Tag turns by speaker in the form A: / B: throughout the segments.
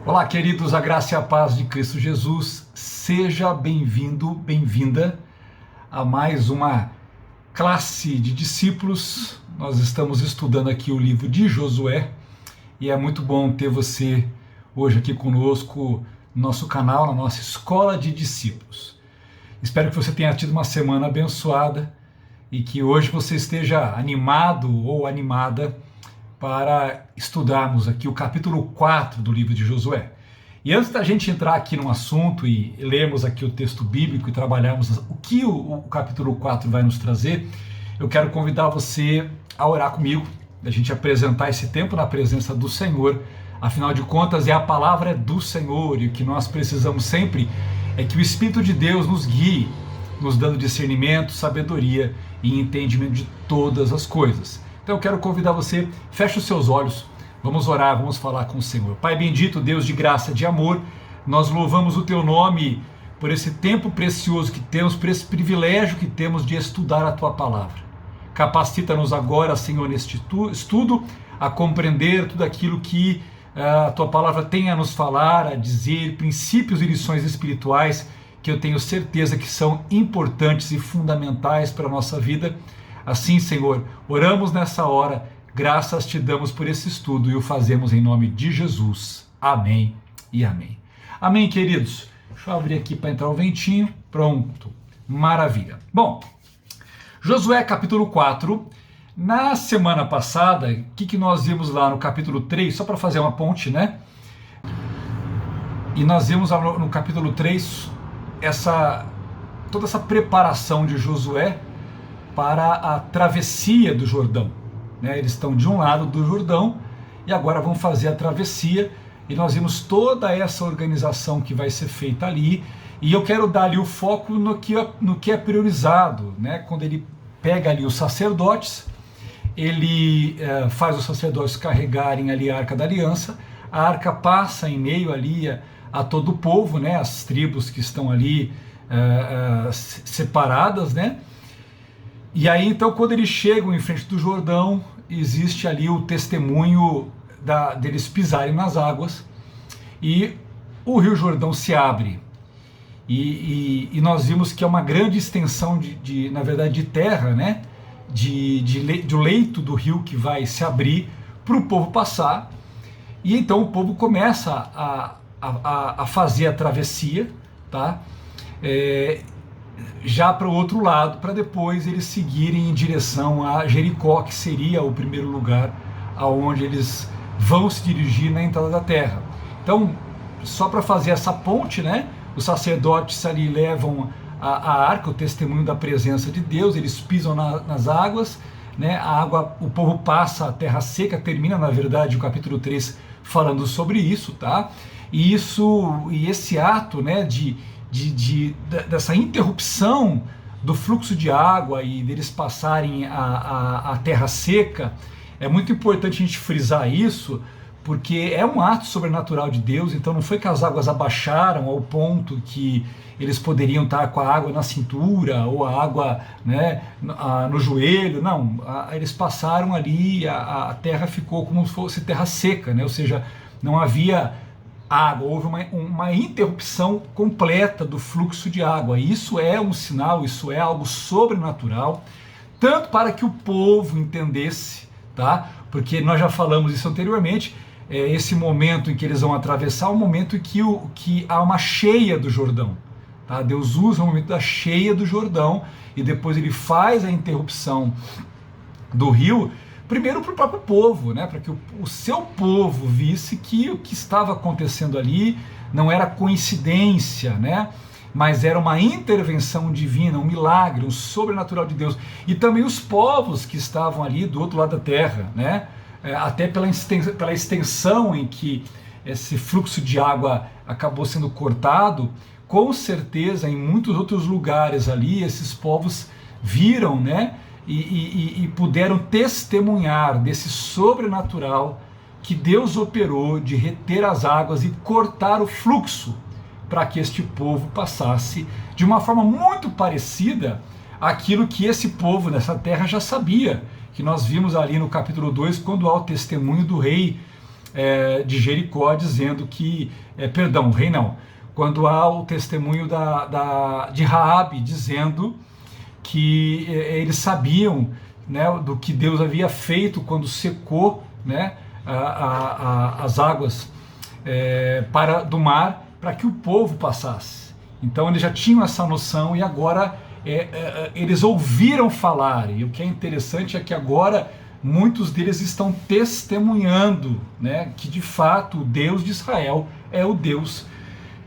A: Olá, queridos, a graça e a paz de Cristo Jesus. Seja bem-vindo, bem-vinda a mais uma classe de discípulos. Nós estamos estudando aqui o livro de Josué e é muito bom ter você hoje aqui conosco no nosso canal, na nossa escola de discípulos. Espero que você tenha tido uma semana abençoada e que hoje você esteja animado ou animada para estudarmos aqui o capítulo 4 do livro de Josué. E antes da gente entrar aqui no assunto e lermos aqui o texto bíblico e trabalharmos o que o capítulo 4 vai nos trazer, eu quero convidar você a orar comigo, a gente apresentar esse tempo na presença do Senhor. Afinal de contas, a palavra é do Senhor e o que nós precisamos sempre é que o Espírito de Deus nos guie, nos dando discernimento, sabedoria e entendimento de todas as coisas. Então eu quero convidar você, feche os seus olhos, vamos orar, vamos falar com o Senhor. Pai bendito, Deus de graça, de amor, nós louvamos o Teu nome por esse tempo precioso que temos, por esse privilégio que temos de estudar a Tua palavra. Capacita-nos agora, Senhor, neste estudo, a compreender tudo aquilo que a Tua palavra tem a nos falar, a dizer, princípios e lições espirituais que eu tenho certeza que são importantes e fundamentais para a nossa vida. Assim, Senhor, oramos nessa hora, graças te damos por esse estudo e o fazemos em nome de Jesus. Amém e amém. Amém, queridos. Deixa eu abrir aqui para entrar o ventinho. Pronto. Maravilha. Bom, Josué capítulo 4. Na semana passada, o que nós vimos lá no capítulo 3, só para fazer uma ponte, né? E nós vimos lá no capítulo 3 toda essa preparação de Josué para a travessia do Jordão, né? Eles estão de um lado do Jordão e agora vão fazer a travessia, e nós vimos toda essa organização que vai ser feita ali, e eu quero dar ali o foco no que é priorizado, né? Quando ele pega ali os sacerdotes, ele faz os sacerdotes carregarem ali a Arca da Aliança, a arca passa em meio ali a todo o povo, né? As tribos que estão ali separadas, né? E aí, então, quando eles chegam em frente do Jordão, existe ali o testemunho deles pisarem nas águas, e o Rio Jordão se abre. E nós vimos que é uma grande extensão na verdade, de terra, né? Do leito do rio que vai se abrir para o povo passar. E então o povo começa a fazer a travessia, tá? Já para o outro lado, para depois eles seguirem em direção a Jericó, que seria o primeiro lugar aonde eles vão se dirigir na entrada da terra. Então, só para fazer essa ponte, né, os sacerdotes ali levam a arca, o testemunho da presença de Deus, eles pisam nas águas, né, a água, o povo passa a terra seca, termina, na verdade, o capítulo 3 falando sobre isso, tá? E esse ato, né, dessa interrupção do fluxo de água e deles passarem a terra seca, é muito importante a gente frisar isso, porque é um ato sobrenatural de Deus. Então não foi que as águas abaixaram ao ponto que eles poderiam estar com a água na cintura ou a água, né, no joelho, não, eles passaram ali, a terra ficou como se fosse terra seca, né? Ou seja, não havia água, houve uma interrupção completa do fluxo de água. Isso é um sinal, isso é algo sobrenatural, tanto para que o povo entendesse, tá? Porque nós já falamos isso anteriormente, esse momento em que eles vão atravessar, é o momento em que há uma cheia do Jordão, tá? Deus usa o momento da cheia do Jordão e depois ele faz a interrupção do rio, primeiro para o próprio povo, né? Para que o seu povo visse que o que estava acontecendo ali não era coincidência, né? Mas era uma intervenção divina, um milagre, um sobrenatural de Deus. E também os povos que estavam ali do outro lado da terra, né? Até pela extensão em que esse fluxo de água acabou sendo cortado, com certeza em muitos outros lugares ali, esses povos viram, né? E puderam testemunhar desse sobrenatural que Deus operou de reter as águas e cortar o fluxo para que este povo passasse de uma forma muito parecida àquilo que esse povo nessa terra já sabia, que nós vimos ali no capítulo 2, quando há o testemunho do rei de Jericó, dizendo que, perdão, rei não, quando há o testemunho de Raabe dizendo que eles sabiam, né, do que Deus havia feito quando secou, né, as águas do mar para que o povo passasse. Então eles já tinham essa noção e agora eles ouviram falar. E o que é interessante é que agora muitos deles estão testemunhando, né, que de fato o Deus de Israel é o Deus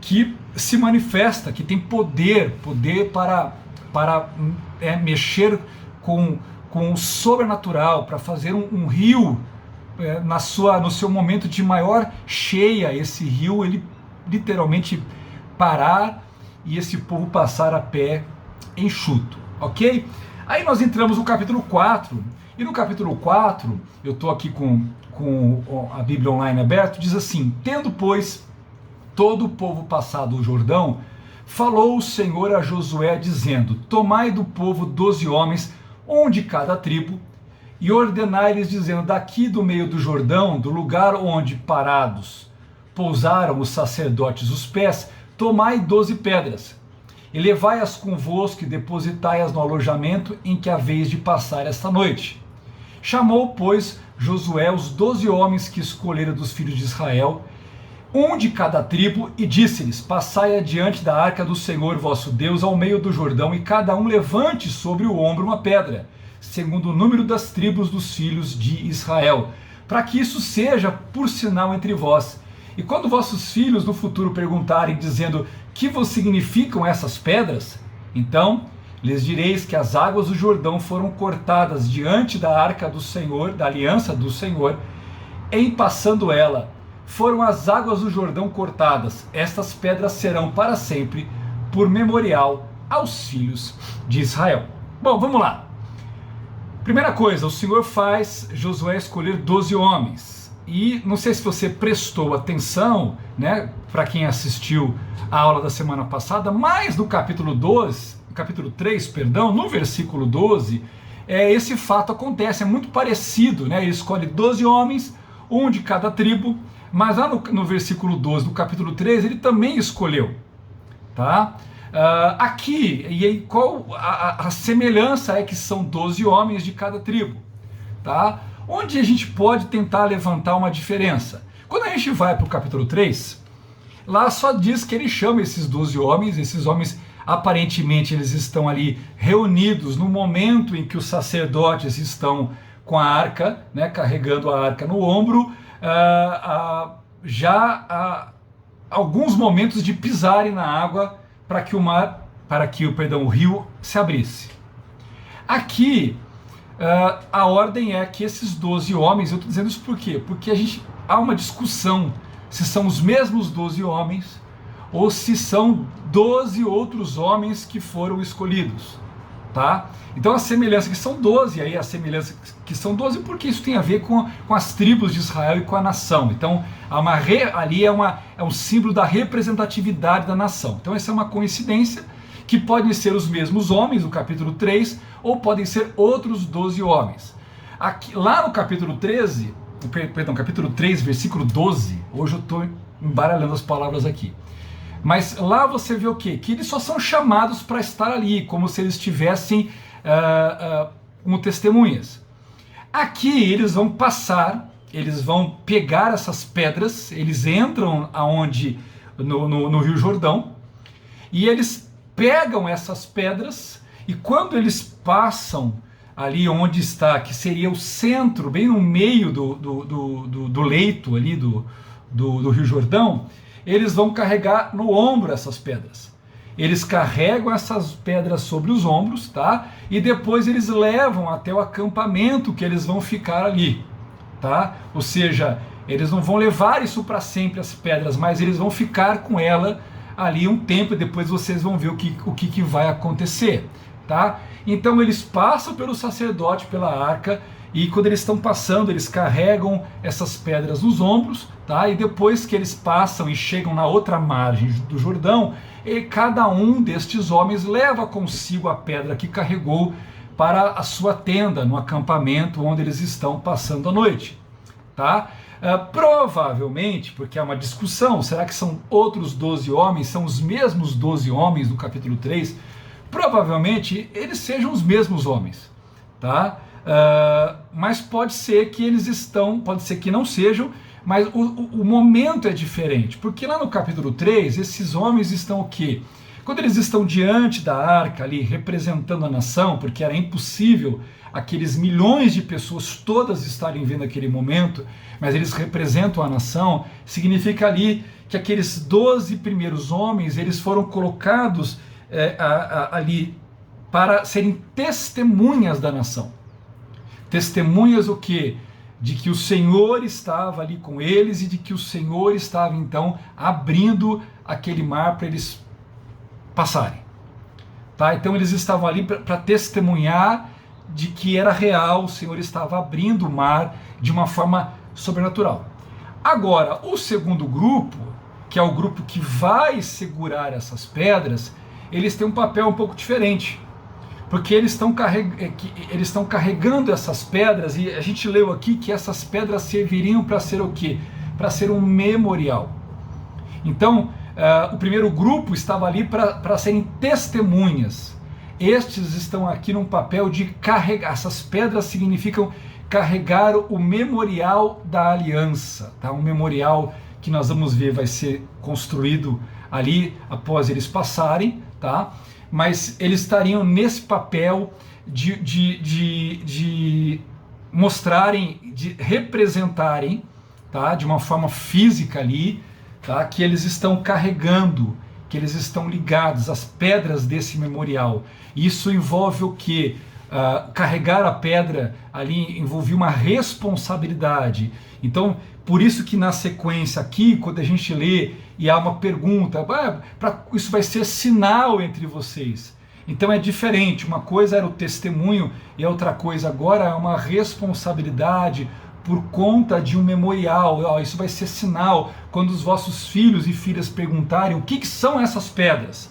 A: que se manifesta, que tem poder para mexer com o sobrenatural, para fazer um rio no seu momento de maior cheia, esse rio ele literalmente parar e esse povo passar a pé enxuto, ok? Aí nós entramos no capítulo 4, e no capítulo 4, eu estou aqui com a Bíblia online aberta, diz assim: tendo, pois, todo o povo passado o Jordão, falou o Senhor a Josué, dizendo: tomai do povo 12 homens, um de cada tribo, e ordenai-lhes, dizendo: daqui do meio do Jordão, do lugar onde parados pousaram os sacerdotes os pés, tomai 12 pedras, e levai-as convosco e depositai-as no alojamento em que haveis de passar esta noite. Chamou, pois, Josué os 12 homens que escolhera dos filhos de Israel, um de cada tribo, e disse-lhes: passai adiante da arca do Senhor vosso Deus ao meio do Jordão, e cada um levante sobre o ombro uma pedra, segundo o número das tribos dos filhos de Israel, para que isso seja por sinal entre vós. E quando vossos filhos no futuro perguntarem, dizendo: que vos significam essas pedras? Então lhes direis que as águas do Jordão foram cortadas diante da arca do Senhor, da aliança do Senhor, em passando ela. Foram as águas do Jordão cortadas. Estas pedras serão para sempre por memorial aos filhos de Israel. Bom, vamos lá. Primeira coisa, o Senhor faz Josué escolher 12 homens. E não sei se você prestou atenção, né, para quem assistiu a aula da semana passada, mas no capítulo 3, no versículo 12, esse fato acontece, é muito parecido, né? Ele escolhe 12 homens, um de cada tribo, mas lá no versículo 12 do capítulo 3, ele também escolheu, tá? Aqui, e aí, qual a semelhança é que são 12 homens de cada tribo, tá? Onde a gente pode tentar levantar uma diferença? Quando a gente vai para o capítulo 3, lá só diz que ele chama esses 12 homens, esses homens aparentemente eles estão ali reunidos no momento em que os sacerdotes estão com a arca, né, carregando a arca no ombro, já há alguns momentos de pisarem na água para que o rio se abrisse. Aqui a ordem é que esses 12 homens, eu estou dizendo isso por quê? Porque há uma discussão se são os mesmos 12 homens ou se são 12 outros homens que foram escolhidos, tá? Então a semelhança que são 12, aí a semelhança que são 12 porque isso tem a ver com as tribos de Israel e com a nação. Então ali é um símbolo da representatividade da nação. Então essa é uma coincidência que podem ser os mesmos homens do capítulo 3 ou podem ser outros 12 homens. Lá no capítulo 3, versículo 12, hoje eu estou embaralhando as palavras aqui. Mas lá você vê o quê? Que eles só são chamados para estar ali, como se eles estivessem como testemunhas. Aqui eles vão passar, eles vão pegar essas pedras, eles entram no Rio Jordão, e eles pegam essas pedras, e quando eles passam ali onde está, que seria o centro, bem no meio do leito ali do Rio Jordão, eles vão carregar no ombro essas pedras. Eles carregam essas pedras sobre os ombros, tá? E depois eles levam até o acampamento que eles vão ficar ali, tá? Ou seja, eles não vão levar isso para sempre, as pedras, mas eles vão ficar com ela ali um tempo e depois vocês vão ver o que vai acontecer, tá? Então eles passam pelo sacerdote, pela arca, e quando eles estão passando, eles carregam essas pedras nos ombros, tá? E depois que eles passam e chegam na outra margem do Jordão, e cada um destes homens leva consigo a pedra que carregou para a sua tenda, no acampamento onde eles estão passando a noite, tá? Provavelmente, porque há uma discussão, será que são outros 12 homens, são os mesmos 12 homens do capítulo 3? Provavelmente eles sejam os mesmos homens, tá? Mas pode ser que eles estão, pode ser que não sejam, mas o momento é diferente, porque lá no capítulo 3, esses homens estão o quê? Quando eles estão diante da arca ali, representando a nação, porque era impossível aqueles milhões de pessoas todas estarem vendo aquele momento, mas eles representam a nação, significa ali que aqueles 12 primeiros homens, eles foram colocados ali para serem testemunhas da nação. Testemunhas o quê? De que o Senhor estava ali com eles e de que o Senhor estava então abrindo aquele mar para eles passarem. Tá? Então eles estavam ali para testemunhar de que era real, o Senhor estava abrindo o mar de uma forma sobrenatural. Agora, o segundo grupo, que é o grupo que vai segurar essas pedras, eles têm um papel um pouco diferente, porque eles estão carregando essas pedras, e a gente leu aqui que essas pedras serviriam para ser o quê? Para ser um memorial. Então, o primeiro grupo estava ali para serem testemunhas. Estes estão aqui num papel de carregar. Essas pedras significam carregar o memorial da aliança, tá? Um memorial que nós vamos ver vai ser construído ali após eles passarem, tá? Mas eles estariam nesse papel de mostrarem, de representarem, tá? De uma forma física ali, tá? Que eles estão carregando, que eles estão ligados às pedras desse memorial. Isso envolve o quê? Carregar a pedra ali envolvia uma responsabilidade. Então, por isso que na sequência aqui, quando a gente lê e há uma pergunta, isso vai ser sinal entre vocês. Então é diferente, uma coisa era o testemunho e a outra coisa agora é uma responsabilidade por conta de um memorial. Isso vai ser sinal quando os vossos filhos e filhas perguntarem o que são essas pedras.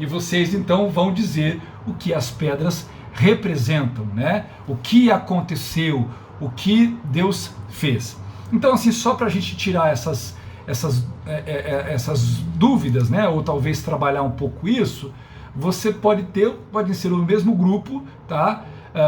A: E vocês então vão dizer o que as pedras representam, né? O que aconteceu, o que Deus fez. Então, assim, só para a gente tirar essas dúvidas, né? Ou talvez trabalhar um pouco isso, você pode ser o mesmo grupo, tá?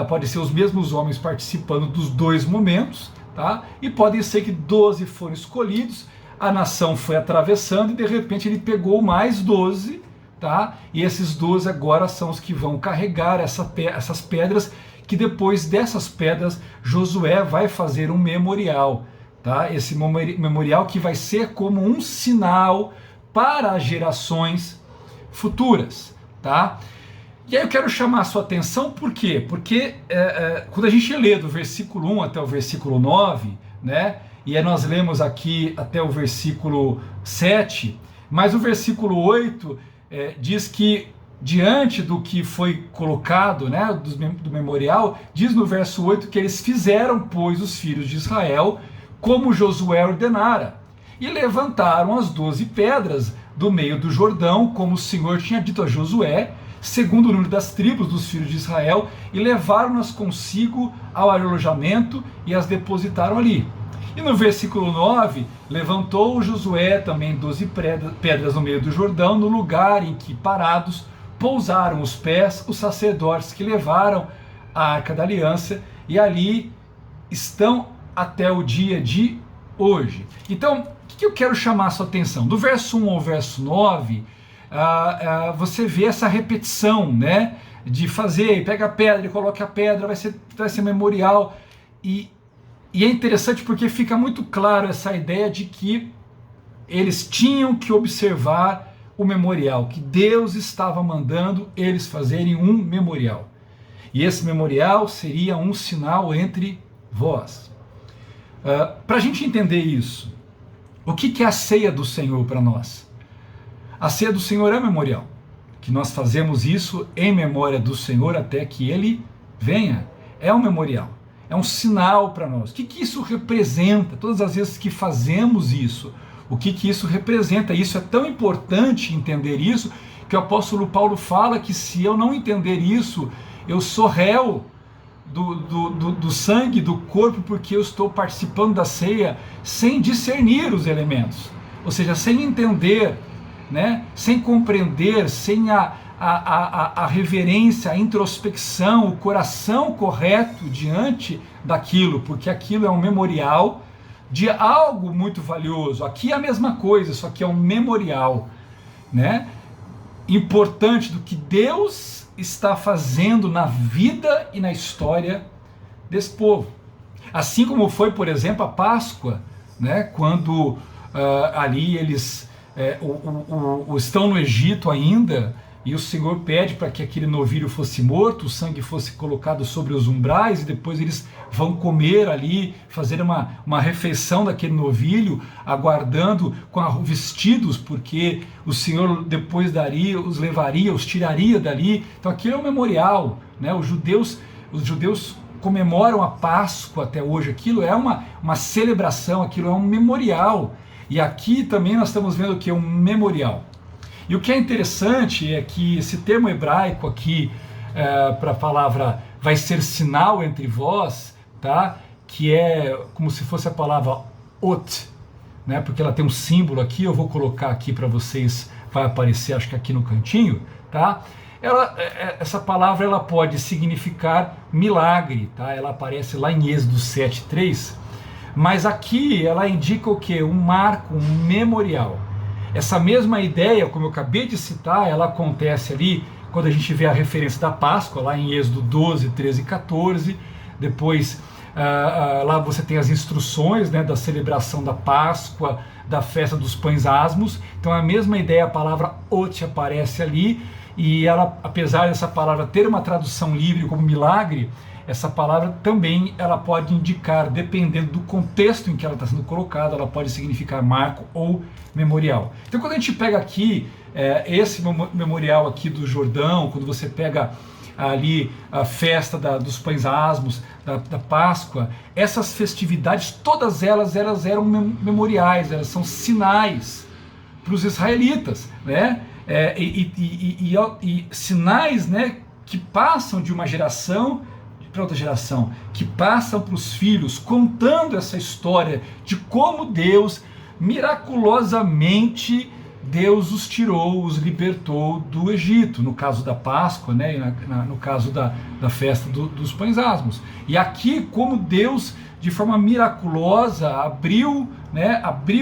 A: Pode ser os mesmos homens participando dos dois momentos, tá? E pode ser que 12 foram escolhidos, a nação foi atravessando e de repente ele pegou mais 12, tá? E esses 12 agora são os que vão carregar essas pedras, que depois dessas pedras Josué vai fazer um memorial, tá? Esse memorial que vai ser como um sinal para as gerações futuras, tá? E aí eu quero chamar a sua atenção, por quê? Porque quando a gente lê do versículo 1 até o versículo 9, né? E aí nós lemos aqui até o versículo 7, mas o versículo 8 diz que diante do que foi colocado, né, do memorial, diz no verso 8 que eles fizeram, pois, os filhos de Israel, como Josué ordenara, e levantaram as 12 pedras do meio do Jordão, como o Senhor tinha dito a Josué, segundo o número das tribos dos filhos de Israel, e levaram-nas consigo ao alojamento e as depositaram ali. E no versículo 9, levantou Josué também 12 pedras no meio do Jordão, no lugar em que, parados, pousaram os pés os sacerdotes que levaram a Arca da Aliança, e ali estão até o dia de hoje. Então, o que eu quero chamar a sua atenção? Do verso 1 ao verso 9, você vê essa repetição, né, de fazer, pega a pedra e coloca a pedra, vai ser memorial, e é interessante porque fica muito claro essa ideia de que eles tinham que observar o memorial, que Deus estava mandando eles fazerem um memorial. E esse memorial seria um sinal entre vós. Para a gente entender isso, o que é a ceia do Senhor para nós? A ceia do Senhor é memorial, que nós fazemos isso em memória do Senhor até que Ele venha. É um memorial. É um sinal para nós. O que isso representa? Todas as vezes que fazemos isso, o que isso representa? Isso é tão importante entender isso, que o apóstolo Paulo fala que se eu não entender isso, eu sou réu do sangue, do corpo, porque eu estou participando da ceia sem discernir os elementos, ou seja, sem entender, né? Sem compreender, sem a reverência, a introspecção, o coração correto diante daquilo, porque aquilo é um memorial de algo muito valioso. Aqui é a mesma coisa, só que é um memorial, né? Importante do que Deus está fazendo na vida e na história desse povo. Assim como foi, por exemplo, a Páscoa, né? Quando ali eles estão no Egito ainda, e o Senhor pede para que aquele novilho fosse morto, o sangue fosse colocado sobre os umbrais, e depois eles vão comer ali, fazer uma refeição daquele novilho, aguardando vestidos, porque o Senhor depois os levaria, os tiraria dali. Então aquilo é um memorial, né? Os judeus comemoram a Páscoa até hoje, aquilo é uma celebração, aquilo é um memorial. E aqui também nós estamos vendo que é um memorial. E o que é interessante é que esse termo hebraico aqui, para a palavra vai ser sinal entre vós, tá? Que é como se fosse a palavra ot, né? Porque ela tem um símbolo aqui, eu vou colocar aqui para vocês, vai aparecer acho que aqui no cantinho, tá? Essa palavra ela pode significar milagre, tá? Ela aparece lá em Êxodo 7:3, mas aqui ela indica o quê? Um marco, um memorial. Essa mesma ideia, como eu acabei de citar, ela acontece ali quando a gente vê a referência da Páscoa, lá em Êxodo 12, 13 e 14. Depois, lá você tem as instruções, né, da celebração da Páscoa, da festa dos pães asmos. Então a mesma ideia, a palavra ot aparece ali, e ela, apesar dessa palavra ter uma tradução livre como milagre, essa palavra também ela pode indicar, dependendo do contexto em que ela está sendo colocada, ela pode significar marco ou memorial. Então quando a gente pega aqui esse memorial aqui do Jordão, quando você pega ali a festa dos pães asmos, da Páscoa, essas festividades, todas elas eram memoriais, elas são sinais para os israelitas, né? E sinais, né, que passam de uma geração para outra geração, que passam para os filhos, contando essa história de como Deus, miraculosamente, Deus os tirou, os libertou do Egito, no caso da Páscoa, né, no caso da festa dos pães asmos. E aqui, como Deus, de forma miraculosa, abriu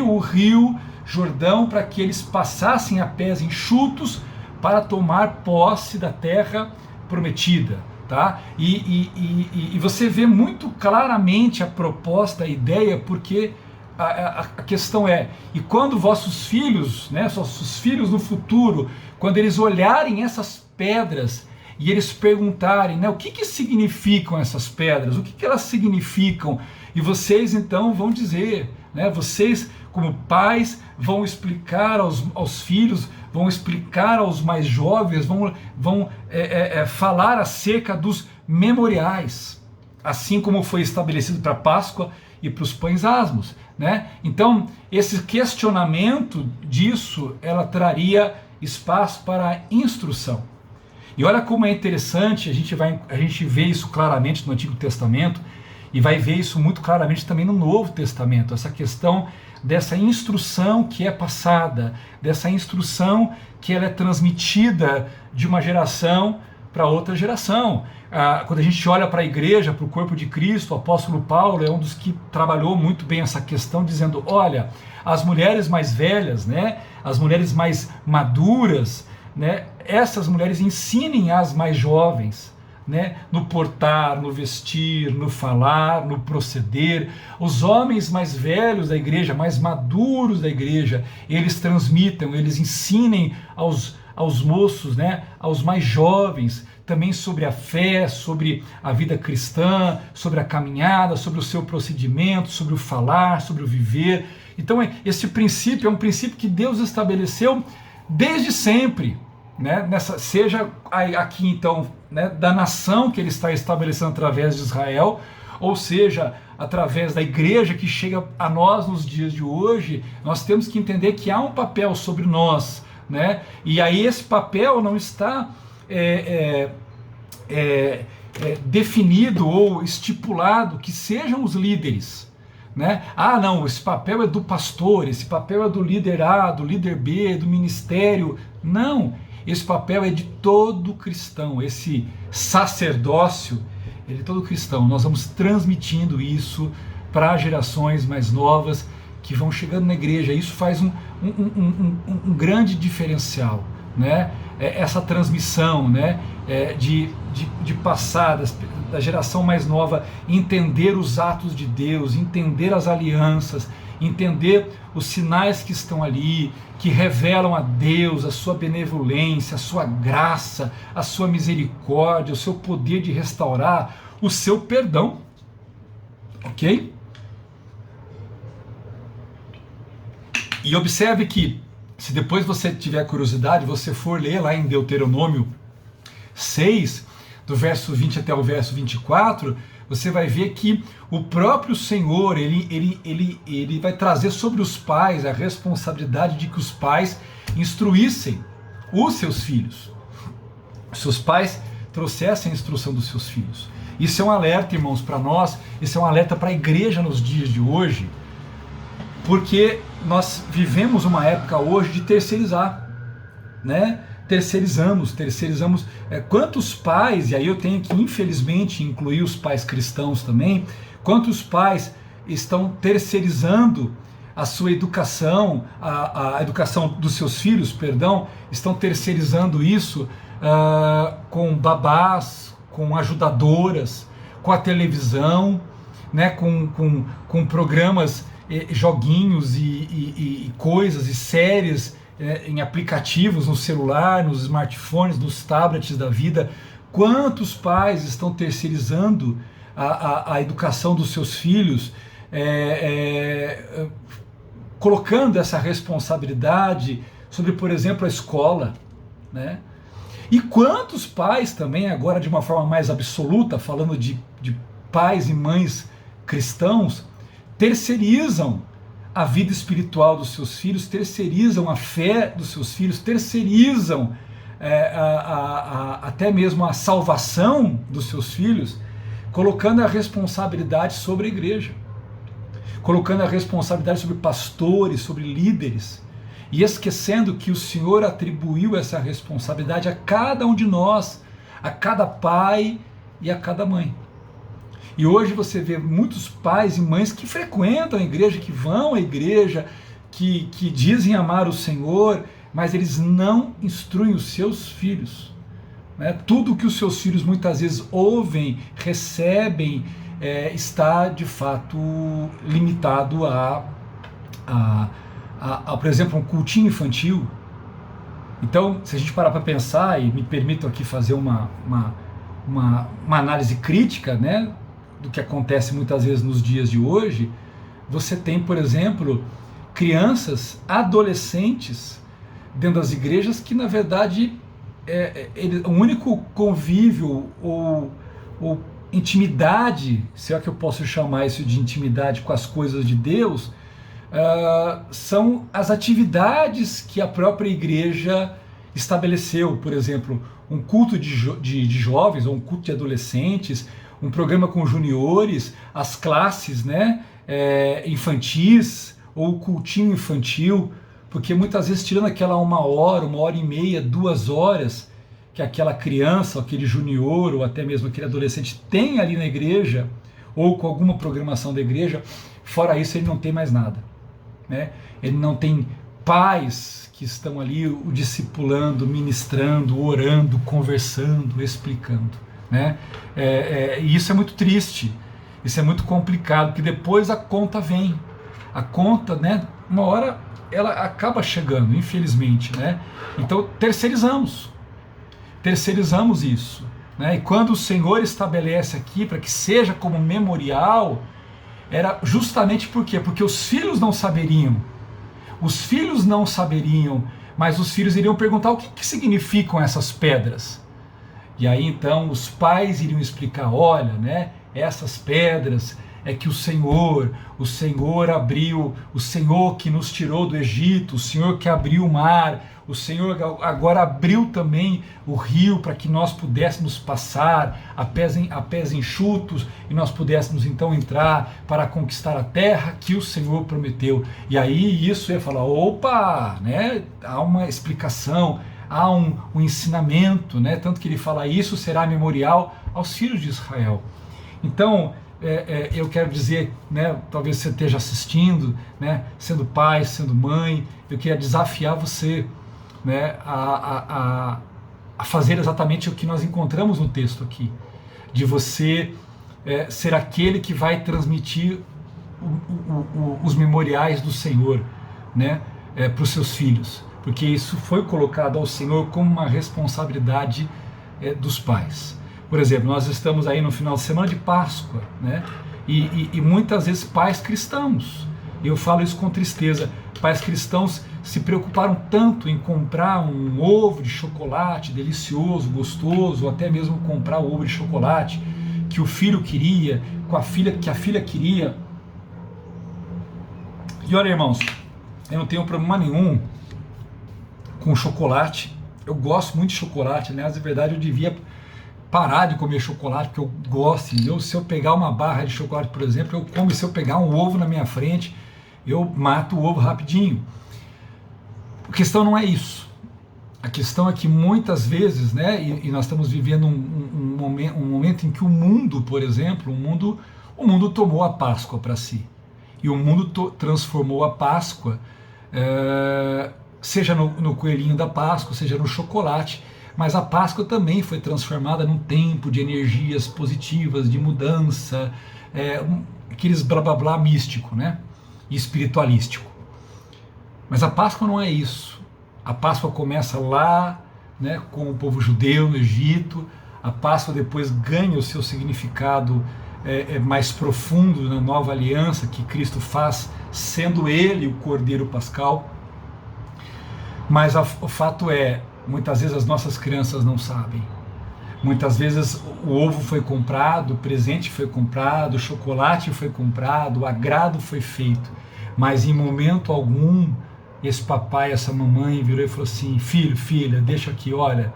A: o rio Jordão para que eles passassem a pés enxutos para tomar posse da terra prometida. Tá? E você vê muito claramente a proposta, a ideia, porque a questão é, e quando vossos filhos no futuro, quando eles olharem essas pedras e eles perguntarem, né, o que significam essas pedras, o que elas significam, e vocês então vão dizer, né, vocês como pais vão explicar aos filhos, vão explicar aos mais jovens, vão falar acerca dos memoriais, assim como foi estabelecido para a Páscoa e para os pães asmos, né? Então, esse questionamento disso, ela traria espaço para a instrução. E olha como é interessante, a gente vê isso claramente no Antigo Testamento, e vai ver isso muito claramente também no Novo Testamento, essa questão dessa instrução que é passada, dessa instrução que ela é transmitida de uma geração para outra geração. Quando a gente olha para a igreja, para o corpo de Cristo, o apóstolo Paulo é um dos que trabalhou muito bem essa questão, dizendo, olha, as mulheres mais velhas, né, as mulheres mais maduras, né, essas mulheres ensinem as mais jovens, né, no portar, no vestir, no falar, no proceder. Os homens mais velhos da igreja, mais maduros da igreja, eles transmitam, eles ensinem aos moços, né, aos mais jovens, também sobre a fé, sobre a vida cristã, sobre a caminhada, sobre o seu procedimento, sobre o falar, sobre o viver. Então esse princípio é um princípio que Deus estabeleceu desde sempre, né, seja aqui então, né, da nação que ele está estabelecendo através de Israel, ou seja, através da igreja que chega a nós nos dias de hoje. Nós temos que entender que há um papel sobre nós, né? E aí esse papel não está definido ou estipulado que sejam os líderes, né? Ah, não, esse papel é do pastor, esse papel é do líder A, do líder B, do ministério. Não, esse papel é de todo cristão, esse sacerdócio, ele é todo cristão. Nós vamos transmitindo isso para gerações mais novas que vão chegando na igreja. Isso faz um grande diferencial, né? Essa transmissão, né? De passar da geração mais nova, entender os atos de Deus, entender as alianças, entender os sinais que estão ali, que revelam a Deus, a sua benevolência, a sua graça, a sua misericórdia, o seu poder de restaurar, o seu perdão. Ok? E observe que, se depois você tiver curiosidade, você for ler lá em Deuteronômio 6, do verso 20 até o verso 24, você vai ver que o próprio Senhor, ele vai trazer sobre os pais a responsabilidade de que os pais instruíssem os seus filhos. Seus pais trouxessem a instrução dos seus filhos. Isso é um alerta, irmãos, para nós, isso é um alerta para a igreja nos dias de hoje, porque nós vivemos uma época hoje de terceirizar, né? Terceirizamos. Quantos pais, e aí eu tenho que infelizmente incluir os pais cristãos também, quantos pais estão terceirizando a sua educação, a educação dos seus filhos, perdão, estão terceirizando isso com babás, com ajudadoras, com a televisão, né, com programas, joguinhos e coisas e séries em aplicativos no celular, nos smartphones, nos tablets da vida. Quantos pais estão terceirizando a educação dos seus filhos, colocando essa responsabilidade sobre, por exemplo, a escola, né? E quantos pais também, agora de uma forma mais absoluta, falando de pais e mães cristãos, terceirizam a vida espiritual dos seus filhos, terceirizam a fé dos seus filhos, terceirizam até mesmo a salvação dos seus filhos, colocando a responsabilidade sobre a igreja, colocando a responsabilidade sobre pastores, sobre líderes, e esquecendo que o Senhor atribuiu essa responsabilidade a cada um de nós, a cada pai e a cada mãe. E hoje você vê muitos pais e mães que frequentam a igreja, que vão à igreja, que dizem amar o Senhor, mas eles não instruem os seus filhos, né? Tudo que os seus filhos muitas vezes ouvem, recebem, está de fato limitado a, por exemplo, um cultinho infantil. Então, se a gente parar para pensar, e me permito aqui fazer uma análise crítica, né, do que acontece muitas vezes nos dias de hoje, você tem, por exemplo, crianças, adolescentes dentro das igrejas que, na verdade, o único convívio ou intimidade, se é que eu posso chamar isso de intimidade com as coisas de Deus, são as atividades que a própria igreja estabeleceu. Por exemplo, um culto de jovens ou um culto de adolescentes, um programa com juniores, as classes, né, infantis, ou o cultinho infantil, porque muitas vezes tirando aquela 1 hora, 1 hora e meia, 2 horas, que aquela criança, ou aquele junior, ou até mesmo aquele adolescente tem ali na igreja, ou com alguma programação da igreja, fora isso ele não tem mais nada, né? Ele não tem pais que estão ali o discipulando, ministrando, orando, conversando, explicando, né? E isso é muito triste, isso é muito complicado, porque depois a conta vem, a conta, né, uma hora ela acaba chegando, infelizmente, né? Então terceirizamos isso, né? E quando o Senhor estabelece aqui para que seja como memorial, era justamente por quê? Porque os filhos não saberiam, mas os filhos iriam perguntar o que significam essas pedras. E aí então os pais iriam explicar, olha, né, essas pedras, é que o Senhor abriu, o Senhor que nos tirou do Egito, o Senhor que abriu o mar, o Senhor agora abriu também o rio para que nós pudéssemos passar a pés enxutos e nós pudéssemos então entrar para conquistar a terra que o Senhor prometeu. E aí isso ia falar, opa, né? Há uma explicação, há um ensinamento, né? Tanto que ele fala, isso será memorial aos filhos de Israel. Então, eu quero dizer, né, talvez você esteja assistindo, né, sendo pai, sendo mãe, eu queria desafiar você, né, a fazer exatamente o que nós encontramos no texto aqui, de você ser aquele que vai transmitir os memoriais do Senhor, né, para os seus filhos, porque isso foi colocado ao Senhor como uma responsabilidade dos pais. Por exemplo, nós estamos aí no final de semana de Páscoa, né? E muitas vezes pais cristãos, e eu falo isso com tristeza, pais cristãos se preocuparam tanto em comprar um ovo de chocolate delicioso, gostoso, ou até mesmo comprar o ovo de chocolate que o filho queria, que a filha queria. E olha, irmãos, eu não tenho problema nenhum com chocolate, eu gosto muito de chocolate, aliás, na verdade eu devia parar de comer chocolate, porque eu gosto. Se eu pegar uma barra de chocolate, por exemplo, eu como. Se eu pegar um ovo na minha frente, eu mato o ovo rapidinho. A questão não é isso. A questão é que muitas vezes, né, e nós estamos vivendo um momento em que o mundo, por exemplo, o mundo tomou a Páscoa para si. E o mundo transformou a Páscoa, seja no coelhinho da Páscoa, seja no chocolate. Mas a Páscoa também foi transformada num tempo de energias positivas, de mudança, aqueles blá blá blá místico, né? E espiritualístico. Mas a Páscoa não é isso. A Páscoa começa lá, né, com o povo judeu no Egito. A Páscoa depois ganha o seu significado mais profundo na nova aliança que Cristo faz, sendo Ele o Cordeiro Pascal. Mas o fato é, muitas vezes as nossas crianças não sabem. Muitas vezes o ovo foi comprado, o presente foi comprado, o chocolate foi comprado, o agrado foi feito. Mas em momento algum, esse papai, essa mamãe virou e falou assim, filho, filha, deixa aqui, olha,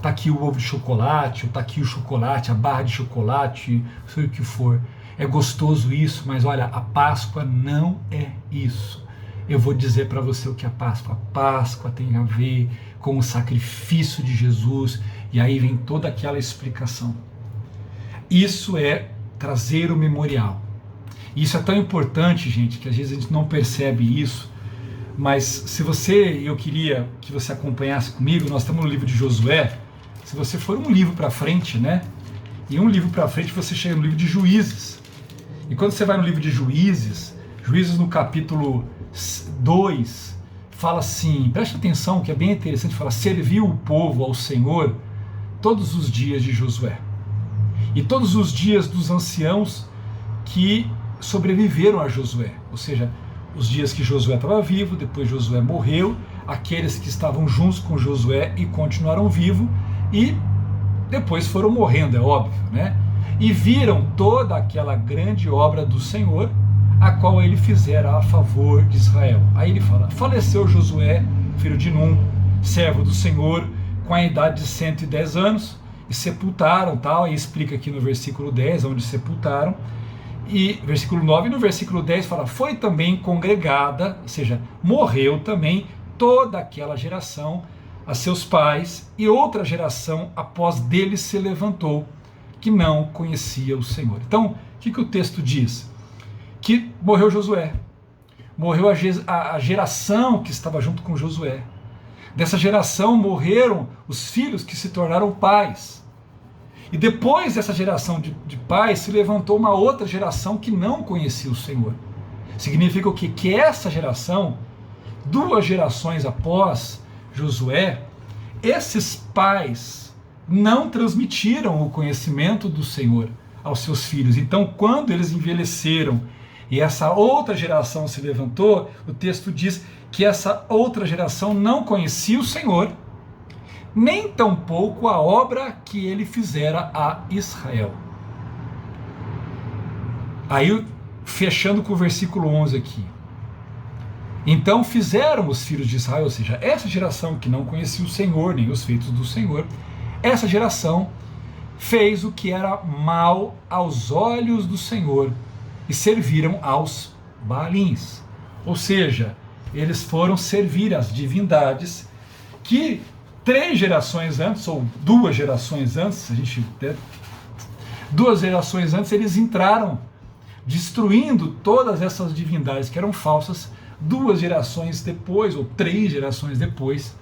A: tá aqui o ovo de chocolate, ou tá aqui o chocolate, a barra de chocolate, sei o que for. É gostoso isso, mas olha, a Páscoa não é isso. Eu vou dizer para você o que é a Páscoa. A Páscoa tem a ver com o sacrifício de Jesus, e aí vem toda aquela explicação. Isso é trazer o memorial. Isso é tão importante, gente, que às vezes a gente não percebe isso, mas se você, eu queria que você acompanhasse comigo, nós estamos no livro de Josué. Se você for um livro para frente, né? E um livro para frente você chega no livro de Juízes. E quando você vai no livro de Juízes no capítulo 2, fala assim, preste atenção que é bem interessante, fala, serviu o povo ao Senhor todos os dias de Josué e todos os dias dos anciãos que sobreviveram a Josué, ou seja, os dias que Josué estava vivo, depois Josué morreu, aqueles que estavam juntos com Josué e continuaram vivos e depois foram morrendo, é óbvio, né? E viram toda aquela grande obra do Senhor, a qual ele fizera a favor de Israel. Aí ele fala, faleceu Josué, filho de Num, servo do Senhor, com a idade de 110 anos, e sepultaram, tal, e explica aqui no versículo 10, onde sepultaram, e versículo 9, e no versículo 10 fala, foi também congregada, ou seja, morreu também toda aquela geração a seus pais, e outra geração após deles se levantou, que não conhecia o Senhor. Então, o que o texto diz? Que morreu Josué, morreu a geração que estava junto com Josué. Dessa geração morreram os filhos que se tornaram pais. E depois dessa geração de pais se levantou uma outra geração que não conhecia o Senhor. Significa o quê? Que essa geração, 2 gerações após Josué, esses pais não transmitiram o conhecimento do Senhor aos seus filhos. Então, quando eles envelheceram e essa outra geração se levantou, o texto diz que essa outra geração não conhecia o Senhor, nem tampouco a obra que ele fizera a Israel. Aí, fechando com o versículo 11 aqui. Então fizeram os filhos de Israel, ou seja, essa geração que não conhecia o Senhor, nem os feitos do Senhor, essa geração fez o que era mal aos olhos do Senhor e serviram aos Baalins. Ou seja, eles foram servir as divindades que 3 gerações antes, ou 2 gerações antes, 2 gerações antes, eles entraram destruindo todas essas divindades que eram falsas. 2 gerações depois, ou 3 gerações depois,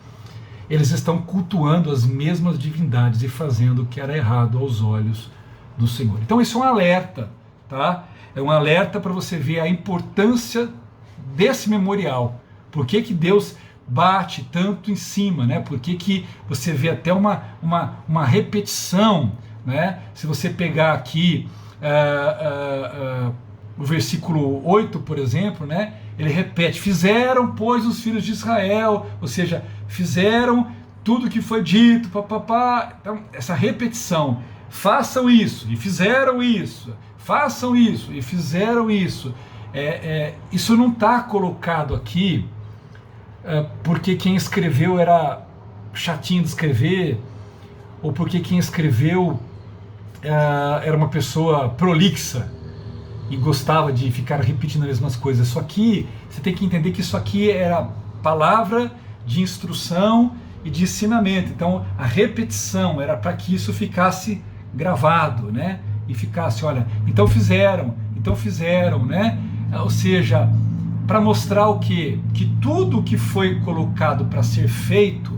A: eles estão cultuando as mesmas divindades e fazendo o que era errado aos olhos do Senhor. Então isso é um alerta, tá? É um alerta para você ver a importância desse memorial. Por que Deus bate tanto em cima, né? Por que você vê até uma repetição, né? Se você pegar aqui o versículo 8, por exemplo, né? Ele repete: fizeram, pois, os filhos de Israel, ou seja, fizeram tudo o que foi dito, papapá. Então, essa repetição, façam isso, e fizeram isso, façam isso, e fizeram isso. Isso não está colocado aqui porque quem escreveu era chatinho de escrever, ou porque quem escreveu era uma pessoa prolixa e gostava de ficar repetindo as mesmas coisas. Isso aqui, você tem que entender que isso aqui era palavra de instrução e de ensinamento. Então a repetição era para que isso ficasse gravado, né? E ficasse, olha, então fizeram, né? Ou seja, para mostrar o quê? Que tudo que foi colocado para ser feito,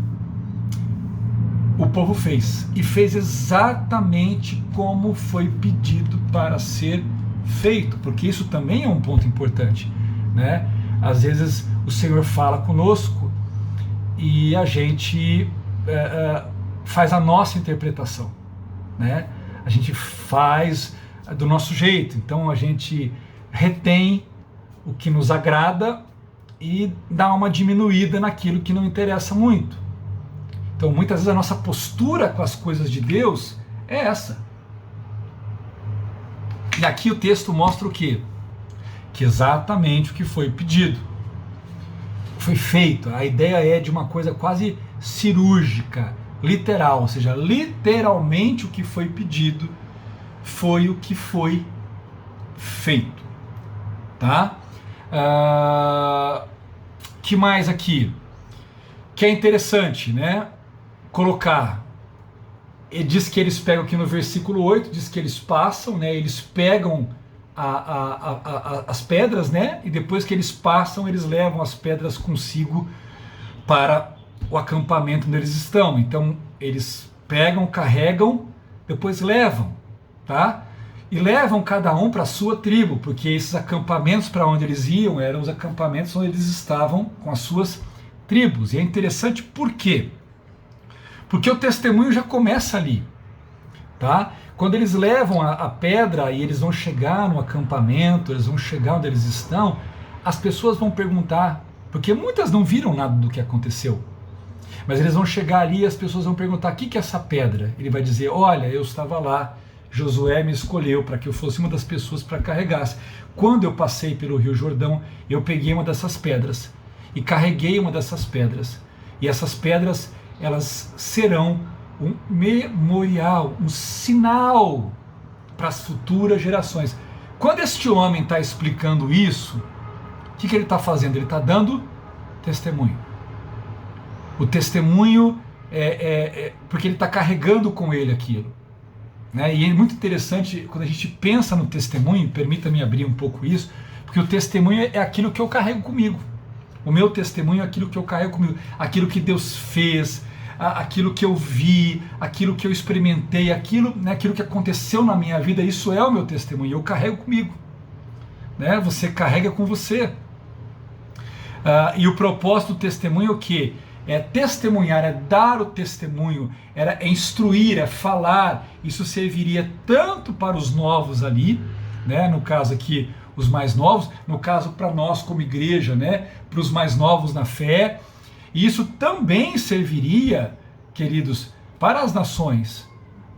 A: o povo fez. E fez exatamente como foi pedido para ser feito, porque isso também é um ponto importante, né? Às vezes o Senhor fala conosco e a gente faz a nossa interpretação, né? A gente faz do nosso jeito, então a gente retém o que nos agrada e dá uma diminuída naquilo que não interessa muito. Então muitas vezes a nossa postura com as coisas de Deus é essa. E aqui o texto mostra o quê? Que exatamente o que foi pedido foi feito. A ideia é de uma coisa quase cirúrgica, literal, ou seja, literalmente o que foi pedido foi o que foi feito. Tá? Que mais aqui? Que é interessante, né? Colocar. Ele diz que eles pegam aqui no versículo 8, diz que eles passam, né? Eles pegam as pedras, né? E depois que eles passam, eles levam as pedras consigo para o acampamento onde eles estão. Então eles pegam, carregam, depois levam, tá? E levam cada um para a sua tribo, porque esses acampamentos para onde eles iam eram os acampamentos onde eles estavam com as suas tribos. E é interessante por quê? Porque o testemunho já começa ali, tá? Quando eles levam a pedra e eles vão chegar no acampamento, eles vão chegar onde eles estão, as pessoas vão perguntar, porque muitas não viram nada do que aconteceu, mas eles vão chegar ali e as pessoas vão perguntar: o que é essa pedra? Ele vai dizer: olha, eu estava lá, Josué me escolheu para que eu fosse uma das pessoas para carregar. Quando eu passei pelo Rio Jordão, eu peguei uma dessas pedras e carreguei uma dessas pedras, e essas pedras, elas serão um memorial, um sinal para as futuras gerações. Quando este homem está explicando isso, o que ele está fazendo? Ele está dando testemunho. O testemunho porque ele está carregando com ele aquilo, né? E é muito interessante quando a gente pensa no testemunho, permita-me abrir um pouco isso, porque o testemunho é aquilo que eu carrego comigo. O meu testemunho é aquilo que eu carrego comigo, aquilo que Deus fez, aquilo que eu vi, aquilo que eu experimentei, aquilo, né, aquilo que aconteceu na minha vida. Isso é o meu testemunho, eu carrego comigo, né? Você carrega com você. E o propósito do testemunho é o quê? É testemunhar, é dar o testemunho, é instruir, é falar. Isso serviria tanto para os novos ali, né? No caso aqui, os mais novos, no caso para nós como igreja, né? Para os mais novos na fé. E isso também serviria, queridos, para as nações,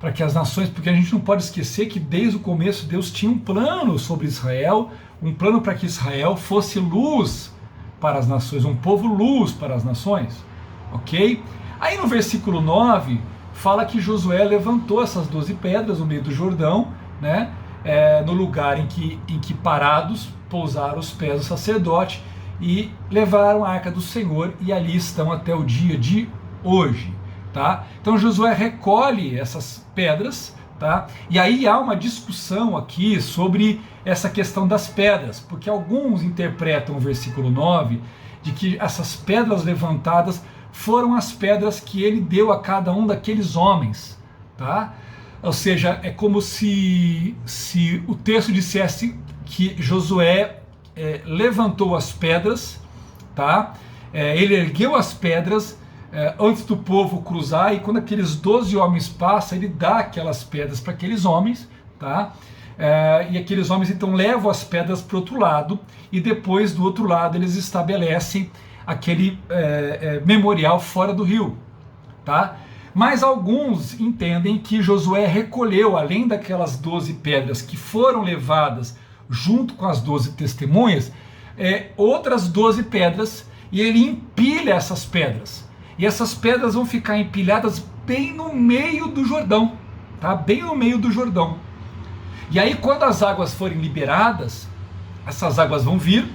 A: para que as nações, porque a gente não pode esquecer que desde o começo Deus tinha um plano sobre Israel, um plano para que Israel fosse luz para as nações, um povo luz para as nações, ok? Aí no versículo 9, fala que Josué levantou essas 12 pedras no meio do Jordão, né? No lugar em que parados pousaram os pés do sacerdote e levaram a arca do Senhor, e ali estão até o dia de hoje, tá? Então Josué recolhe essas pedras, tá? E aí há uma discussão aqui sobre essa questão das pedras, porque alguns interpretam o versículo 9 de que essas pedras levantadas foram as pedras que ele deu a cada um daqueles homens, tá? Ou seja, é como se o texto dissesse que Josué levantou as pedras, tá? Ele ergueu as pedras antes do povo cruzar, e quando aqueles 12 homens passam, ele dá aquelas pedras para aqueles homens, tá? E aqueles homens então levam as pedras para o outro lado, e depois do outro lado eles estabelecem aquele memorial fora do rio, tá? Mas alguns entendem que Josué recolheu, além daquelas 12 pedras que foram levadas junto com as 12 testemunhas, outras 12 pedras, e ele empilha essas pedras. E essas pedras vão ficar empilhadas bem no meio do Jordão, tá? Bem no meio do Jordão. E aí, quando as águas forem liberadas, essas águas vão vir,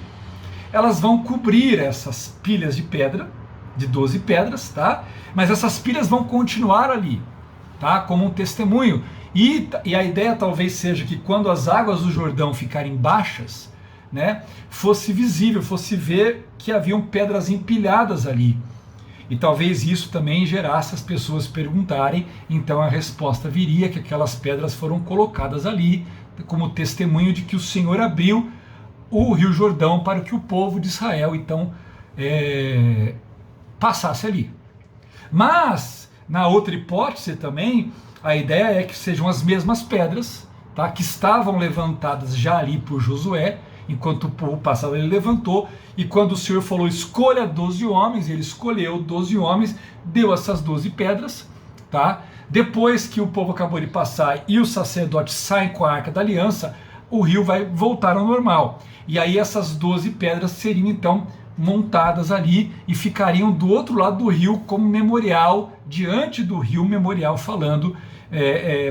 A: elas vão cobrir essas pilhas de pedra, de 12 pedras, tá? Mas essas pilhas vão continuar ali, tá? Como um testemunho. E a ideia talvez seja que quando as águas do Jordão ficarem baixas, né, fosse visível, fosse ver que haviam pedras empilhadas ali. E talvez isso também gerasse as pessoas perguntarem, então a resposta viria que aquelas pedras foram colocadas ali como testemunho de que o Senhor abriu o Rio Jordão para que o povo de Israel então passasse ali. Mas, na outra hipótese também, a ideia é que sejam as mesmas pedras, tá, que estavam levantadas já ali por Josué, enquanto o povo passava, ele levantou, e quando o Senhor falou, escolha 12 homens, ele escolheu 12 homens, deu essas 12 pedras, tá? Depois que o povo acabou de passar e os sacerdotes saem com a Arca da Aliança, o rio vai voltar ao normal. E aí essas 12 pedras seriam então montadas ali e ficariam do outro lado do rio como memorial, diante do rio, memorial falando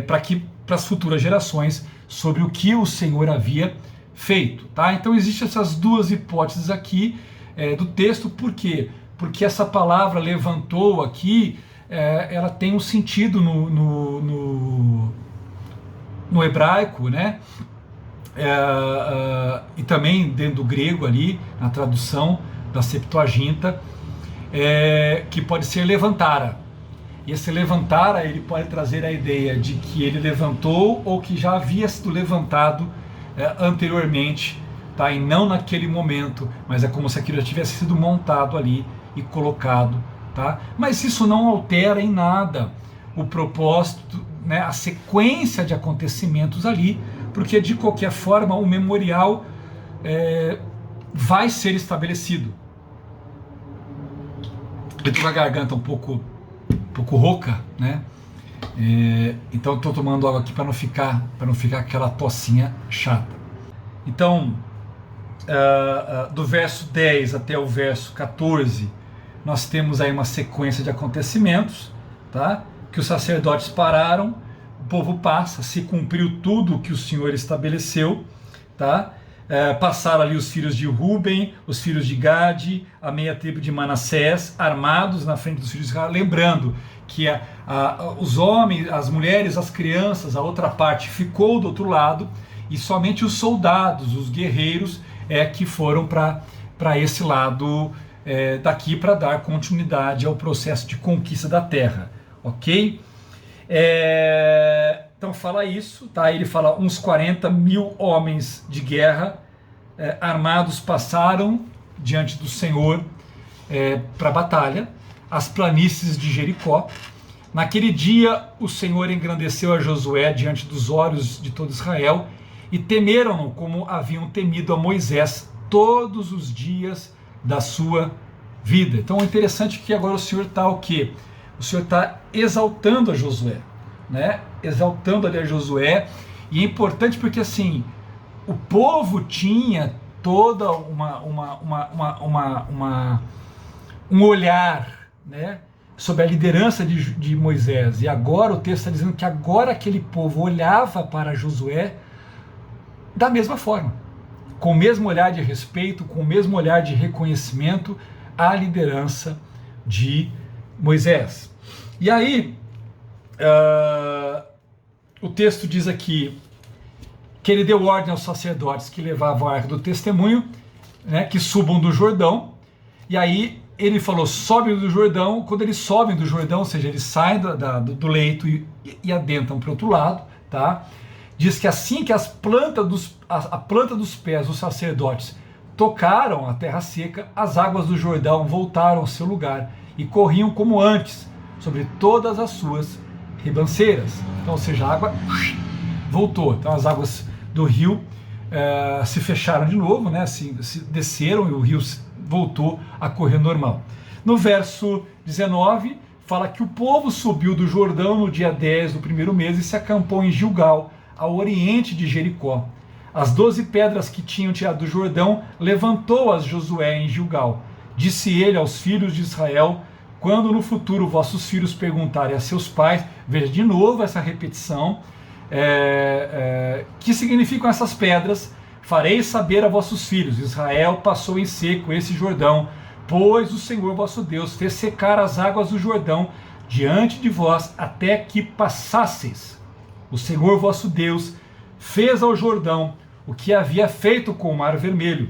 A: para as futuras gerações sobre o que o Senhor havia feito, tá? Então existem essas duas hipóteses aqui do texto. Por quê? Porque essa palavra levantou aqui, ela tem um sentido no hebraico, né? E também dentro do grego ali, na tradução da Septuaginta, que pode ser levantara. E esse levantara, ele pode trazer a ideia de que ele levantou ou que já havia sido levantado anteriormente, tá? E não naquele momento, mas é como se aquilo já tivesse sido montado ali e colocado, tá? Mas isso não altera em nada o propósito, né, a sequência de acontecimentos ali, porque de qualquer forma o memorial vai ser estabelecido. Eu estou com a garganta um pouco rouca, né? Então estou tomando água aqui para não ficar aquela tossinha chata. Então, do verso 10 até o verso 14, nós temos aí uma sequência de acontecimentos, tá? Que os sacerdotes pararam, o povo passa, se cumpriu tudo o que o Senhor estabeleceu, tá? Passaram ali os filhos de Ruben, os filhos de Gade, a meia tribo de Manassés, armados na frente dos filhos de Israel, lembrando que os homens, as mulheres, as crianças, a outra parte ficou do outro lado, e somente os soldados, os guerreiros, que foram para esse lado daqui, para dar continuidade ao processo de conquista da terra, ok? Então fala isso, tá? Ele fala, uns 40 mil homens de guerra armados passaram diante do Senhor para a batalha, as planícies de Jericó. Naquele dia o Senhor engrandeceu a Josué diante dos olhos de todo Israel, e temeram-no como haviam temido a Moisés todos os dias da sua vida. Então é interessante que agora o Senhor está o quê? O Senhor está exaltando a Josué. né, exaltando ali a Josué. E é importante porque assim, o povo tinha toda um olhar, né, sobre a liderança de Moisés. E agora o texto está dizendo que agora aquele povo olhava para Josué da mesma forma, com o mesmo olhar de respeito, com o mesmo olhar de reconhecimento à liderança de Moisés. E aí, o texto diz aqui que ele deu ordem aos sacerdotes que levavam a arca do testemunho, né, que subam do Jordão. E aí ele falou, sobem do Jordão. Quando eles sobem do Jordão, ou seja, eles saem do leito e adentram para o outro lado, tá? Diz que assim que a planta dos pés dos sacerdotes tocaram a terra seca, as águas do Jordão voltaram ao seu lugar e corriam como antes, sobre todas as suas ribanceiras. Então, ou seja, a água voltou. Então as águas do rio se fecharam de novo, né? Se desceram e o rio voltou a correr normal. No verso 19, fala que o povo subiu do Jordão no dia 10 do primeiro mês e se acampou em Gilgal, ao oriente de Jericó. As 12 pedras que tinham tirado do Jordão levantou-as Josué em Gilgal. Disse ele aos filhos de Israel, quando no futuro vossos filhos perguntarem a seus pais, veja de novo essa repetição, que significam essas pedras, fareis saber a vossos filhos, Israel passou em seco esse Jordão, pois o Senhor vosso Deus fez secar as águas do Jordão diante de vós até que passasseis. O Senhor vosso Deus fez ao Jordão o que havia feito com o Mar Vermelho,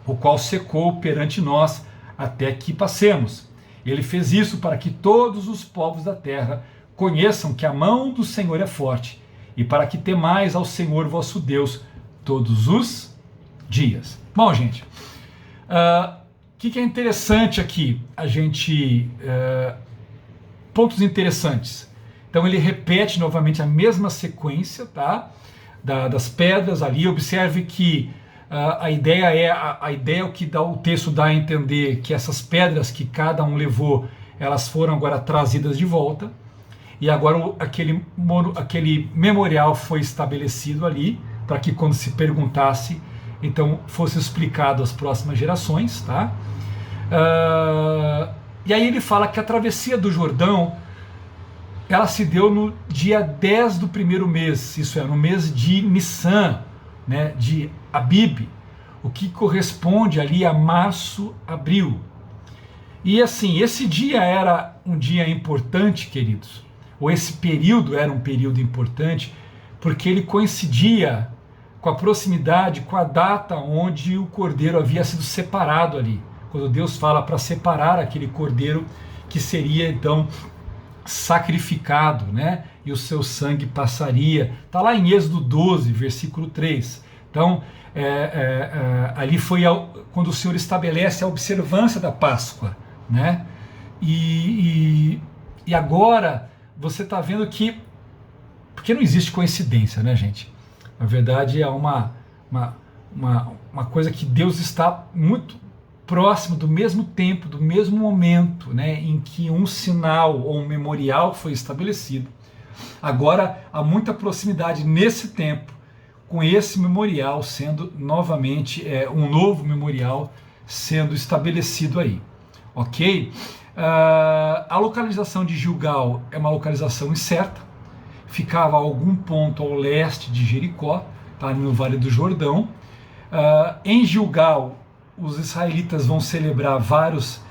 A: o qual secou perante nós até que passemos. Ele fez isso para que todos os povos da terra conheçam que a mão do Senhor é forte, e para que temais ao Senhor vosso Deus todos os dias. Bom, gente, o que é interessante aqui? A gente... pontos interessantes. Então ele repete novamente a mesma sequência, tá? Das pedras ali. Observe que a ideia é o que o texto dá a entender, que essas pedras que cada um levou, elas foram agora trazidas de volta. E agora aquele memorial foi estabelecido ali, para que quando se perguntasse, então fosse explicado às próximas gerações, tá? E aí ele fala que a travessia do Jordão, ela se deu no dia 10 do primeiro mês, isso é, no mês de Nissan, né, de Abib, o que corresponde ali a março, abril. E assim, esse dia era um dia importante, queridos, ou esse período era um período importante, porque ele coincidia com a proximidade, com a data onde o cordeiro havia sido separado ali, quando Deus fala para separar aquele cordeiro que seria então sacrificado, né? E o seu sangue passaria. Está lá em Êxodo 12, versículo 3. Então, ali foi quando o Senhor estabelece a observância da Páscoa, né? E agora você está vendo que... Porque não existe coincidência, né, gente? Na verdade, é uma coisa que Deus está muito próximo do mesmo tempo, do mesmo momento, né, em que um sinal ou um memorial foi estabelecido. Agora há muita proximidade nesse tempo com esse memorial sendo novamente um novo memorial sendo estabelecido aí, ok? A localização de Gilgal é uma localização incerta, ficava a algum ponto ao leste de Jericó, tá, no Vale do Jordão. Em Gilgal, os israelitas vão celebrar vários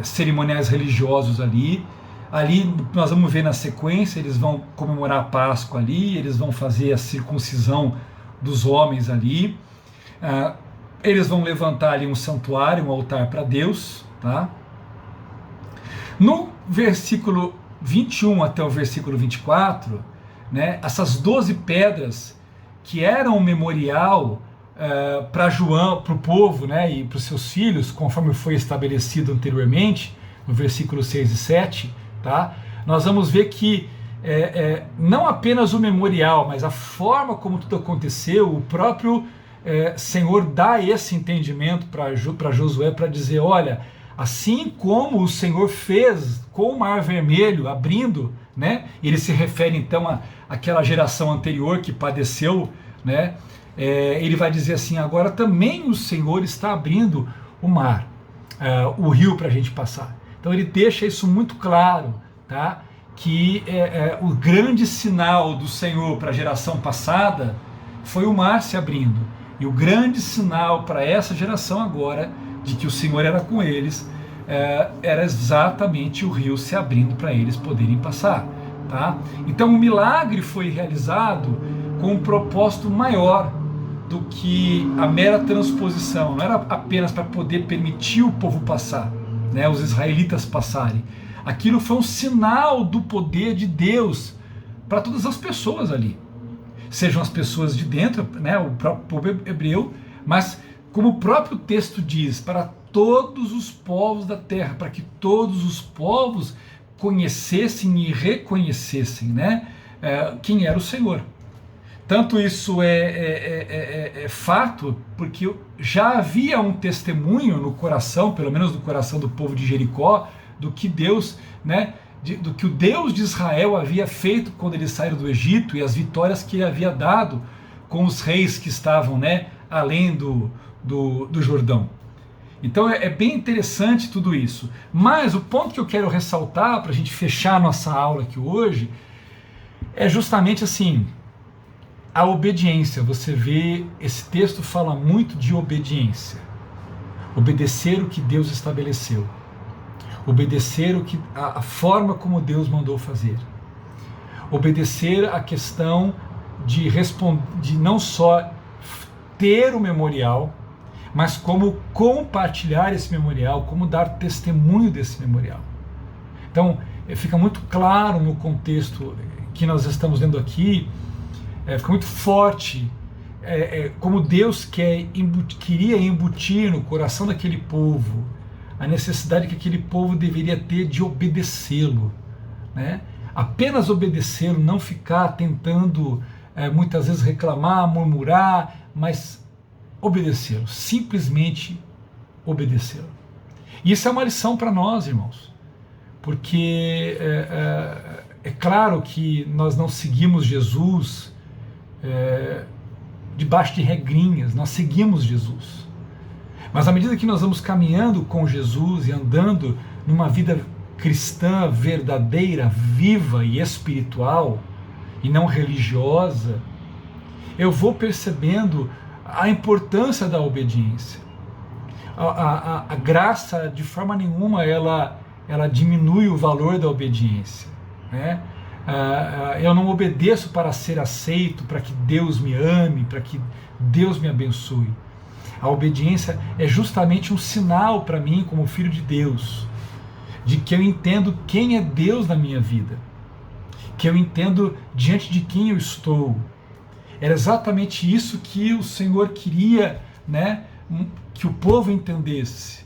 A: cerimoniais religiosos ali. Ali nós vamos ver na sequência, eles vão comemorar a Páscoa ali, eles vão fazer a circuncisão dos homens ali. Eles vão levantar ali um santuário, um altar para Deus, tá? No versículo 21 até o versículo 24, né, essas 12 pedras que eram um memorial para João, para o povo, né, e para os seus filhos, conforme foi estabelecido anteriormente, no versículo 6 e 7, tá? Nós vamos ver que não apenas o memorial, mas a forma como tudo aconteceu, o próprio Senhor dá esse entendimento para Josué, para dizer, olha, Assim como o Senhor fez com o Mar Vermelho abrindo, né? Ele se refere então àquela geração anterior que padeceu, né? Ele vai dizer assim: agora também o Senhor está abrindo o mar, o rio para a gente passar. Então ele deixa isso muito claro, tá? Que o grande sinal do Senhor para a geração passada foi o mar se abrindo, e o grande sinal para essa geração agora de que o Senhor era com eles era exatamente o rio se abrindo para eles poderem passar, tá? Então o milagre foi realizado com um propósito maior do que a mera transposição. Não era apenas para poder permitir o povo passar, né, os israelitas passarem. Aquilo foi um sinal do poder de Deus para todas as pessoas ali, sejam as pessoas de dentro, né, o próprio povo hebreu, mas como o próprio texto diz, para todos os povos da terra, para que todos os povos conhecessem e reconhecessem, né, quem era o Senhor. Tanto isso é fato, porque já havia um testemunho no coração, pelo menos no coração do povo de Jericó, do que Deus, né, do que o Deus de Israel havia feito quando eles saíram do Egito e as vitórias que ele havia dado com os reis que estavam, né, além do Jordão. Então é bem interessante tudo isso. Mas o ponto que eu quero ressaltar para a gente fechar a nossa aula aqui hoje é justamente assim: a obediência. Você vê, esse texto fala muito de obediência. Obedecer o que Deus estabeleceu. Obedecer a forma como Deus mandou fazer. Obedecer a questão de não só ter o memorial, mas como compartilhar esse memorial, como dar testemunho desse memorial. Então, fica muito claro no contexto que nós estamos lendo aqui, fica muito forte como Deus queria embutir no coração daquele povo a necessidade que aquele povo deveria ter de obedecê-lo, né? Apenas obedecê-lo, não ficar tentando muitas vezes reclamar, murmurar, mas obedecê-lo, simplesmente obedecê-lo. E isso é uma lição para nós, irmãos, porque é claro que nós não seguimos Jesus debaixo de regrinhas, nós seguimos Jesus. Mas à medida que nós vamos caminhando com Jesus e andando numa vida cristã verdadeira, viva e espiritual, e não religiosa, eu vou percebendo a importância da obediência. A graça, de forma nenhuma, ela diminui o valor da obediência, né? Eu não obedeço para ser aceito, para que Deus me ame, para que Deus me abençoe. A obediência é justamente um sinal para mim, como filho de Deus, de que eu entendo quem é Deus na minha vida, que eu entendo diante de quem eu estou. Era exatamente isso que o Senhor queria, né, que o povo entendesse,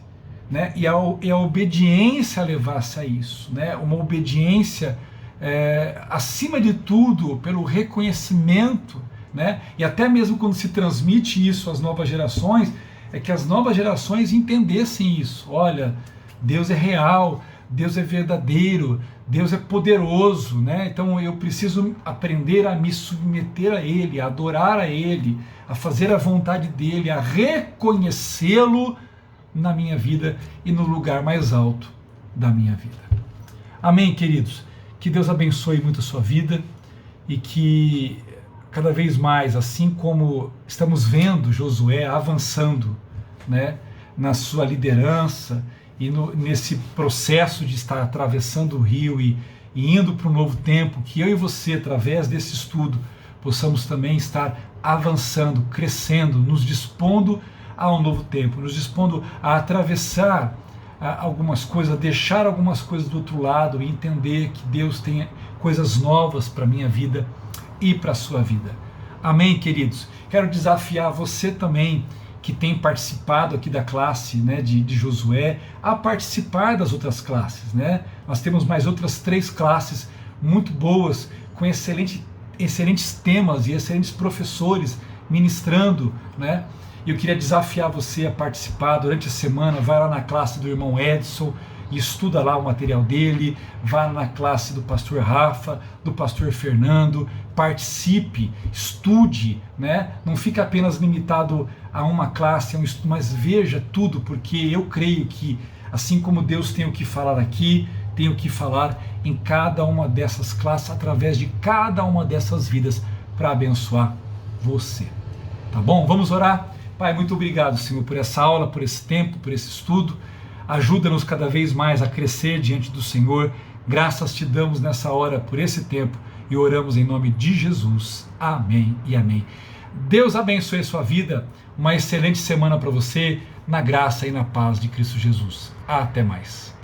A: né, e a obediência levasse a isso, né, uma obediência acima de tudo pelo reconhecimento, né, e até mesmo quando se transmite isso às novas gerações, é que as novas gerações entendessem isso. Olha, Deus é real, Deus é verdadeiro, Deus é poderoso, né? Então eu preciso aprender a me submeter a Ele, a adorar a Ele, a fazer a vontade dEle, a reconhecê-lo na minha vida e no lugar mais alto da minha vida. Amém, queridos? Que Deus abençoe muito a sua vida e que cada vez mais, assim como estamos vendo Josué avançando, né, na sua liderança e nesse processo de estar atravessando o rio e indo para um novo tempo, que eu e você, através desse estudo, possamos também estar avançando, crescendo, nos dispondo a um novo tempo, nos dispondo a atravessar algumas coisas, a deixar algumas coisas do outro lado e entender que Deus tem coisas novas para a minha vida e para a sua vida. Amém, queridos? Quero desafiar você também, que tem participado aqui da classe, né, de Josué, a participar das outras classes, né? Nós temos mais outras 3 classes muito boas, com excelentes temas e excelentes professores ministrando, né? E eu queria desafiar você a participar durante a semana. Vai lá na classe do irmão Edson e estuda lá o material dele, vá na classe do pastor Rafa, do pastor Fernando, participe, estude, né? Não fica apenas limitado a uma classe, a um estudo, mas veja tudo, porque eu creio que, assim como Deus tem o que falar aqui, tem o que falar em cada uma dessas classes, através de cada uma dessas vidas, para abençoar você. Tá bom? Vamos orar? Pai, muito obrigado, Senhor, por essa aula, por esse tempo, por esse estudo. Ajuda-nos cada vez mais a crescer diante do Senhor. Graças te damos nessa hora por esse tempo e oramos em nome de Jesus. Amém e amém. Deus abençoe a sua vida. Uma excelente semana para você, na graça e na paz de Cristo Jesus. Até mais.